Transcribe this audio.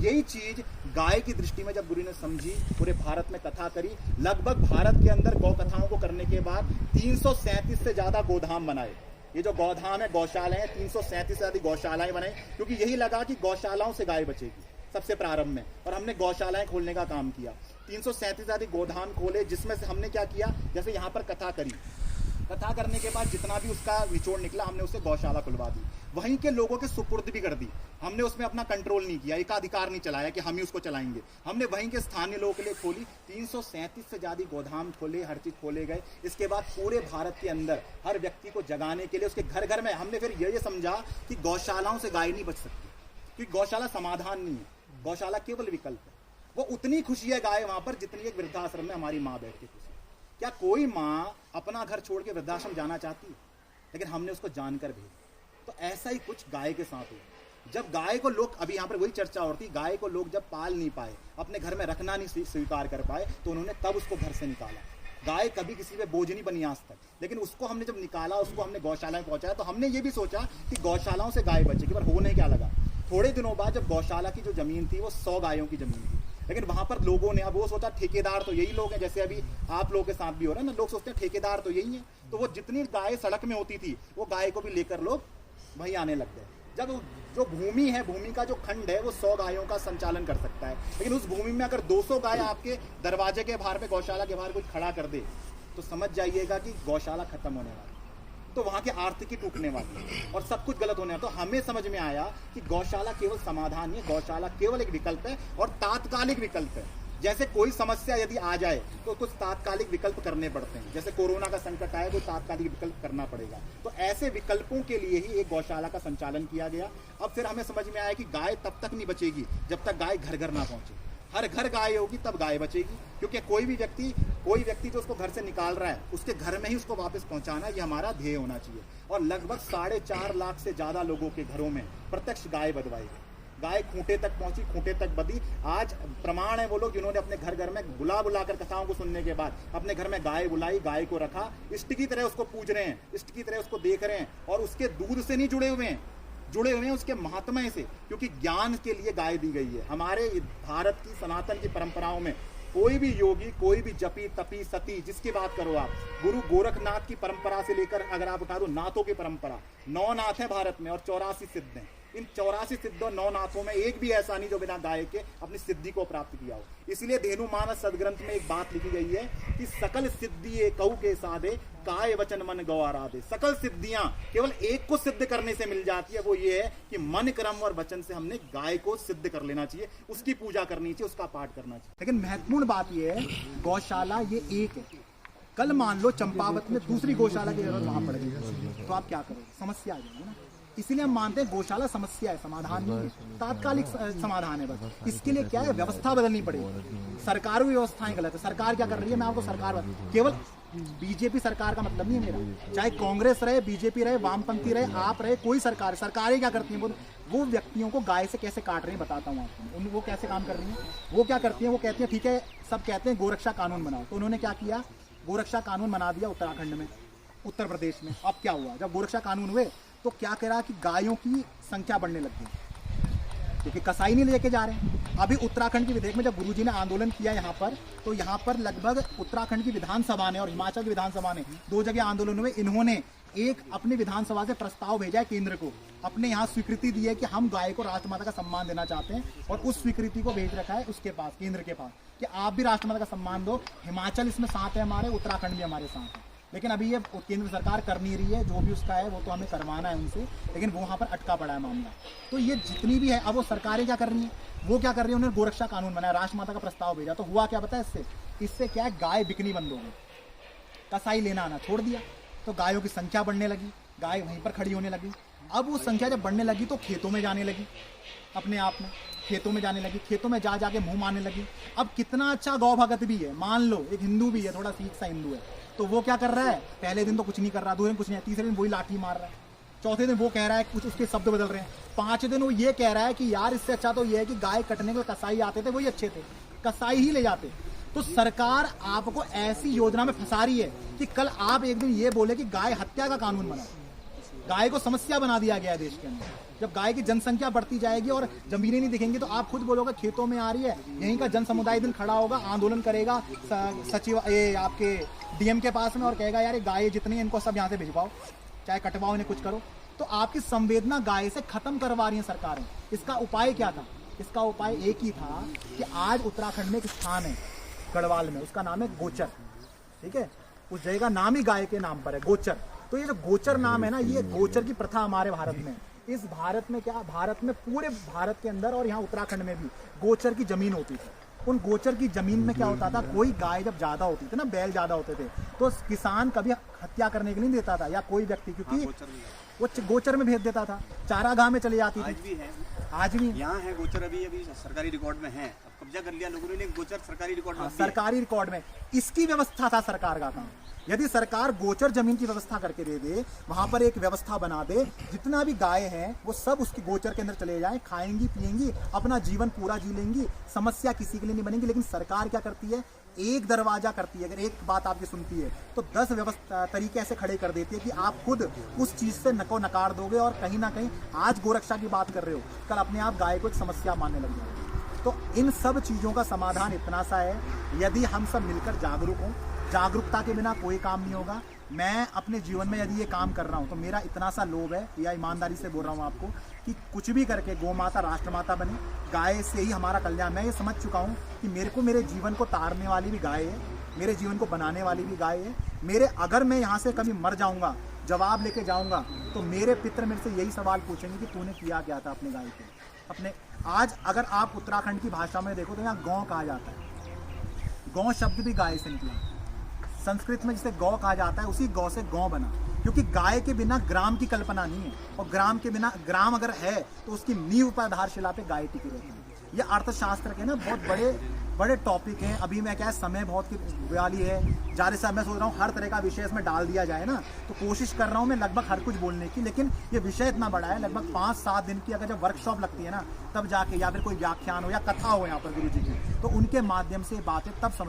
यही चीज गाय की दृष्टि में जब गुरु ने समझी, पूरे भारत में कथा करी, लगभग भारत के अंदर गौ कथाओं को करने के बाद 337 से ज्यादा गोधाम बनाए। ये जो गौधाम है, गौशालाएं हैं, 337 से ज्यादा गौशालाएं बनाई, क्योंकि यही लगा कि गौशालाओं से गाय बचेगी सबसे प्रारंभ में। और हमने गौशालाएं खोलने का काम किया, 337 से ज्यादा गोधाम खोले, जिसमें से हमने क्या किया, जैसे यहाँ पर कथा करी, कथा करने के बाद जितना भी उसका निचोड़ निकला, हमने उसे गौशाला खुलवा दी, वहीं के लोगों के सुपुर्द भी कर दी। हमने उसमें अपना कंट्रोल नहीं किया, एकाधिकार नहीं चलाया कि हम ही उसको चलाएंगे। हमने वहीं के स्थानीय लोगों के लिए खोली, 337 से ज्यादा गोधाम खोले, हर चीज खोले गए। इसके बाद पूरे भारत के अंदर हर व्यक्ति को जगाने के लिए उसके घर घर में हमने फिर ये समझा कि गौशालाओं से गाय नहीं बच सकती, क्योंकि गौशाला समाधान नहीं है, गौशाला केवल विकल्प है। वो उतनी खुशी है गाय वहां पर जितनी एक वृद्धाश्रम में हमारी माँ बैठ के खुशी। क्या कोई माँ अपना घर छोड़ के वृद्धाश्रम जाना चाहती है? लेकिन हमने उसको जानकर भेजा। तो ऐसा ही कुछ गाय के साथ हुआ। जब गाय को लोग, अभी यहाँ पर वही चर्चा होती, गाय को लोग जब पाल नहीं पाए, अपने घर में रखना नहीं स्वीकार कर पाए, तो उन्होंने तब उसको घर से निकाला। गाय कभी किसी पे बोझ नहीं बनी आज तक, लेकिन उसको हमने जब निकाला, उसको हमने गौशाला में पहुंचाया, तो हमने ये भी सोचा कि गौशालाओं से गाय बचेगी। पर होने क्या लगा, थोड़े दिनों बाद जब गौशाला की जो जमीन थी वो 100 गायों की जमीन थी, लेकिन वहां पर लोगों ने, अब वो सोचा ठेकेदार तो यही लोग हैं, जैसे अभी आप लोगों के साथ भी हो रहा है ना, लोग सोचते हैं ठेकेदार तो यही है। तो वो जितनी गाय सड़क में होती थी, वो गाय को भी लेकर लोग वहीं आने लग गए। जब जो भूमि है, भूमि का जो खंड है, वो 100 गायों का संचालन कर सकता है, लेकिन उस भूमि में अगर 200 गाय आपके दरवाजे के बाहर में, गौशाला के बाहर कुछ खड़ा कर दे, तो समझ जाइएगा कि गौशाला खत्म होने वाली, तो वहां की आर्थिकी टूटने वाली और सब कुछ गलत होने वाला। तो हमें समझ में आया कि गौशाला केवल समाधान नहीं है, गौशाला केवल एक विकल्प है और तात्कालिक विकल्प है। जैसे कोई समस्या यदि आ जाए तो कुछ तात्कालिक विकल्प करने पड़ते हैं, जैसे कोरोना का संकट आए तो तात्कालिक विकल्प करना पड़ेगा। तो ऐसे विकल्पों के लिए ही एक गौशाला का संचालन किया गया। अब फिर हमें समझ में आया कि गाय तब तक नहीं बचेगी जब तक गाय घर घर ना पहुंचे। हर घर गाय होगी तब गाय बचेगी, क्योंकि कोई व्यक्ति जो उसको घर से निकाल रहा है, उसके घर में ही उसको वापस पहुंचाना, ये हमारा ध्येय होना चाहिए। और लगभग 4.5 लाख से ज्यादा लोगों के घरों में प्रत्यक्ष गाय बधवाई गई। गाय खूंटे तक पहुंची, खूंटे तक बधी। आज प्रमाण है वो लोग जिन्होंने अपने घर घर में बुलाकर कथाओं को सुनने के बाद अपने घर में गाय बुलाई, गाय को रखा, इष्ट की तरह उसको पूज रहे हैं, इष्ट की तरह उसको देख रहे हैं, और उसके दूध से नहीं जुड़े हुए हैं उसके महात्म्य से, क्योंकि ज्ञान के लिए गाय दी गई है। हमारे भारत की सनातन की परंपराओं में कोई भी योगी, कोई भी जपी तपी सती, जिसकी बात करो आप, गुरु गोरखनाथ की परंपरा से लेकर अगर आप उठा दो नाथों की परंपरा, 9 नाथ है भारत में और 84 सिद्ध हैं। इन 84 सिद्धों 9 नाथों में एक भी ऐसा नहीं जो बिना गाय के अपनी सिद्धि को प्राप्त किया हो। इसलिए धेनु मानस सदग्रंथ में एक बात लिखी गई है कि सकल सिद्धि कहू के साधे, काय वचन मन गवारा दे। सकल सिद्धियां केवल एक को सिद्ध करने से मिल जाती है, वो ये है कि मन, क्रम और वचन से हमने गाय को सिद्ध कर लेना चाहिए, उसकी पूजा करनी चाहिए, उसका पाठ करना चाहिए। लेकिन महत्वपूर्ण बात यह है, गौशाला ये एक है। कल मान लो चंपावत में दूसरी गौशाला की जरूरत वहां पड़ेगी, तो आप क्या करोगे? समस्या आ जाएगी ना। इसलिए हम मानते हैं गौशाला समस्या है, समाधान नहीं है, तात्कालिक समाधान है बस। इसके लिए क्या है, व्यवस्था बदलनी पड़ेगी। सरकार की व्यवस्थाएं गलत है। सरकार क्या कर रही है, मैं आपको सरकार, केवल बीजेपी सरकार का मतलब नहीं है मेरा, चाहे कांग्रेस रहे, बीजेपी रहे, वामपंथी रहे, आप रहे, कोई सरकारें क्या करती हैं, वो व्यक्तियों को गाय से कैसे काट रही है बताता हूँ आपको। वो कैसे काम कर रही है, वो क्या करती है, वो कहती है ठीक है, सब कहते हैं गोरक्षा कानून बनाओ, तो उन्होंने क्या किया, गोरक्षा कानून बना दिया उत्तराखंड में, उत्तर प्रदेश में। अब क्या हुआ, जब गोरक्षा कानून हुए तो क्या करा कि गायों की संख्या बढ़ने लग गई, क्योंकि कसाई नहीं लेके जा रहे हैं। अभी उत्तराखंड के विधेयक में जब गुरुजी ने आंदोलन किया यहाँ पर, तो यहाँ पर लगभग उत्तराखंड की विधानसभा ने और हिमाचल की विधानसभा ने 2 जगह आंदोलन हुए। इन्होंने एक अपनी विधानसभा से प्रस्ताव भेजा है केंद्र को, अपने यहाँ स्वीकृति दी है कि हम गाय को राष्ट्रमाता का सम्मान देना चाहते हैं, और उस स्वीकृति को भेज रखा है उसके पास, केंद्र के पास, कि आप भी राष्ट्रमाता का सम्मान दो। हिमाचल इसमें साथ है हमारे, उत्तराखंड भी हमारे साथ है, लेकिन अभी ये केंद्र सरकार कर नहीं रही है। जो भी उसका है वो तो हमें करवाना है उनसे, लेकिन वो वहाँ पर अटका पड़ा है मामला। तो ये जितनी भी है, अब वो सरकारें क्या कर रही हैं, वो क्या कर रही है, उन्होंने गोरक्षा कानून बनाया, राष्ट्रमाता का प्रस्ताव भेजा, तो हुआ क्या पता है इससे क्या है, गाय बिकनी बंद हो गई, कसाई लेना आना छोड़ दिया, तो गायों की संख्या बढ़ने लगी, गाय वहीं पर खड़ी होने लगी। अब वो संख्या जब बढ़ने लगी तो खेतों में जाने लगी, अपने आप में खेतों में जाने लगी, खेतों में जा जाके मुंह मारने लगी। अब कितना अच्छा गौ भगत भी है, मान लो एक हिंदू भी है, थोड़ा सीख सा हिंदू है, तो वो क्या कर रहा है, पहले दिन तो कुछ नहीं कर रहा, 2 दिन कुछ नहीं, तीसरे दिन वही लाठी मार रहा है, चौथे दिन वो कह रहा है, कुछ उसके शब्द बदल रहे हैं, 5 दिन वो ये कह रहा है कि यार इससे अच्छा तो ये है कि गाय कटने के कसाई आते थे वही अच्छे थे, कसाई ही ले जाते। तो सरकार आपको ऐसी योजना में फंसा रही है कि कल आप एक दिन ये बोले कि गाय हत्या का कानून बनाओ, गाय को समस्या बना दिया गया है देश के अंदर। जब गाय की जनसंख्या बढ़ती जाएगी और जमीनें नहीं दिखेंगी तो आप खुद बोलोगे खेतों में आ रही है, यहीं का जन समुदाय दिन खड़ा होगा, आंदोलन करेगा सचिव ये आपके डीएम के पास में और कहेगा यार ये गाय जितनी है इनको सब यहाँ से भिजवाओ, चाहे कटवाओ, इन्हें कुछ करो। तो आपकी संवेदना गाय से खत्म करवा रही है सरकारें। इसका उपाय क्या था? इसका उपाय एक ही था कि आज उत्तराखंड में एक स्थान है गढ़वाल में, उसका नाम है गोचर, ठीक है, उस जगह का नाम ही गाय के नाम पर है, गोचर। तो ये जो गोचर नाम है ना, ये गोचर की प्रथा हमारे भारत में, इस भारत में क्या, भारत में पूरे भारत के अंदर और यहाँ उत्तराखंड में भी गोचर की जमीन होती थी। उन गोचर की जमीन में क्या होता था, कोई गाय जब ज्यादा होती थी ना, बैल ज्यादा होते थे, तो किसान कभी हत्या करने के लिए नहीं देता था या कोई व्यक्ति, क्योंकि वो गोचर में भेज देता था, चारागाह में चली जाती थी। आज भी है, आज भी यहाँ है गोचर, अभी सरकारी रिकॉर्ड में है, अब कब्जा कर लिया लोगों ने, लेकिन गोचर सरकारी रिकॉर्ड में, सरकारी रिकॉर्ड में। इसकी व्यवस्था था सरकार का काम। यदि सरकार गोचर जमीन की व्यवस्था करके दे दे, वहां पर एक व्यवस्था बना दे, जितना भी गाय हैं वो सब उसकी गोचर के अंदर चले जाएं, खाएंगी पिएंगी, अपना जीवन पूरा जी लेंगी, समस्या किसी के लिए नहीं बनेगी। लेकिन सरकार क्या करती है, एक दरवाजा करती है, अगर एक बात आपकी सुनती है तो 10 व्यवस्था तरीके ऐसे खड़े कर देती है कि आप खुद उस चीज से नको नकार दोगे और कहीं ना कहीं आज गोरक्षा की बात कर रहे हो, कल अपने आप गाय को एक समस्या मानने लग जाओगे। तो इन सब चीजों का समाधान इतना सा है, यदि हम सब मिलकर जागरूक हों, जागरूकता के बिना कोई काम नहीं होगा। मैं अपने जीवन में यदि ये काम कर रहा हूँ तो मेरा इतना सा लोभ है, या ईमानदारी से बोल रहा हूँ आपको, कि कुछ भी करके गौ माता राष्ट्रमाता बने, गाय से ही हमारा कल्याण। मैं ये समझ चुका हूँ कि मेरे को मेरे जीवन को तारने वाली भी गाय है, मेरे जीवन को बनाने वाली भी गाय है। मेरे अगर मैं यहाँ से कभी मर जाऊँगा, जवाब लेके जाऊँगा, तो मेरे पितर मेरे से यही सवाल पूछेंगे कि तूने किया क्या था अपने गाय को। अपने आज अगर आप उत्तराखंड की भाषा में देखो तो यहाँ गौ कहा जाता है, गौ शब्द भी गाय से निकला। संस्कृत में जिसे गौ कहा जाता है, उसी गौ से गौ बना, क्योंकि गाय के बिना ग्राम की कल्पना नहीं है, और ग्राम के बिना, ग्राम अगर है तो उसकी नींव पर आधारशिला पे गाय टिकी रहती है। ये अर्थशास्त्र के ना बहुत बड़े बड़े टॉपिक हैं। अभी मैं क्या है, समय बहुत वाली है, ज़्यादा से मैं सोच रहा हूँ हर तरह का विषय इसमें डाल दिया जाए ना, तो कोशिश कर रहा हूँ मैं लगभग हर कुछ बोलने की। लेकिन ये विषय इतना बड़ा है, लगभग 5-7 दिन की अगर जब वर्कशॉप लगती है ना, तब जाके, या फिर कोई व्याख्यान हो या कथा हो यहाँ पर गुरु जी की, तो उनके माध्यम से बातें तब समझ